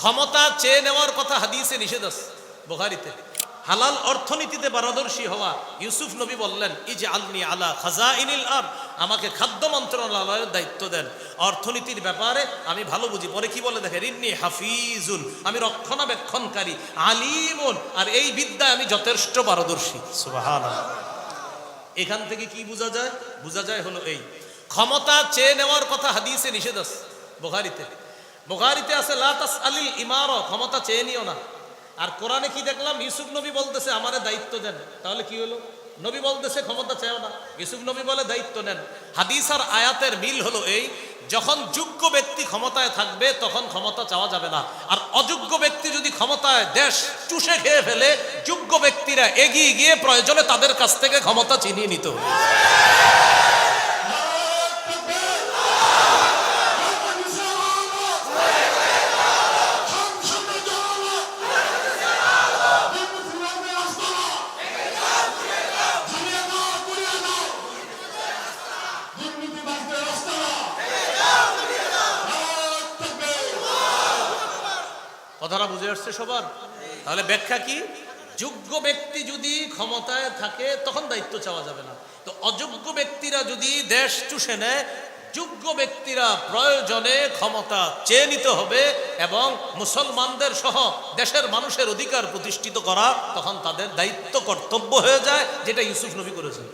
ক্ষমতা চেয়ে নেওয়ার কথা হাদিসে নিষেধ আছে বুখারীতে। হালাল অর্থনীতিতে পারদর্শী হওয়া, ইউসুফ নবী বললেন ইজআলনি আলা খাজাইনিল আরদ, আমাকে খাদ্য মন্ত্রণালয়ের দায়িত্ব দেন, অর্থনীতির ব্যাপারে আমি ভালো বুঝি। পরে কি বলে দেখেন, ইন্নী হাফিজুন, আমি রক্ষণাবেক্ষণকারী, আলিমুন, আর এই বিদ্যায় আমি যথেষ্ট পারদর্শী। সুবহানাল্লাহ। এখান থেকে কি বোঝা যায়? বোঝা যায় হলো এই, ক্ষমতা চেয়ে নেওয়ার কথা হাদিসে নিষেধ আছে বুখারীতে। বুখারীতে আছে লা তাসআলিল ইমারা, ক্ষমতা চেয়ে নিও না। আর কোরআনে কি দেখলাম, ইউসুফ নবী বলতেছে আমারে দায়িত্ব দেন। তাহলে কি হলো? নবী বলতেছে ক্ষমতা চাও না, ইউসুফ নবী বলে দায়িত্ব নেন। হাদিস আর আয়াতের মিল হলো এই, যখন যোগ্য ব্যক্তি ক্ষমতায় থাকবে তখন ক্ষমতা চাওয়া যাবে না। আর অযোগ্য ব্যক্তি যদি ক্ষমতায় দেশ চুষে খেয়ে ফেলে, যোগ্য ব্যক্তিরা এগিয়ে গিয়ে প্রয়োজনে তাদের কাছ থেকে ক্ষমতা ছিনিয়ে নিতে হবে। কথাটা বুঝে আসছে সবার? তাহলে ব্যাখ্যা কি? যোগ্য ব্যক্তি যদি ক্ষমতায় থাকে তখন দায়িত্ব চাওয়া যাবে না। তো অযোগ্য ব্যক্তিরা যদি দেশ চুষে নেয়, যোগ্য ব্যক্তিরা প্রয়োজনে ক্ষমতা চেয়ে নিতে হবে এবং মুসলমানদের সহ দেশের মানুষের অধিকার প্রতিষ্ঠিত করা তখন তাদের দায়িত্ব কর্তব্য হয়ে যায়, যেটা ইউসুফ নবী করেছেন।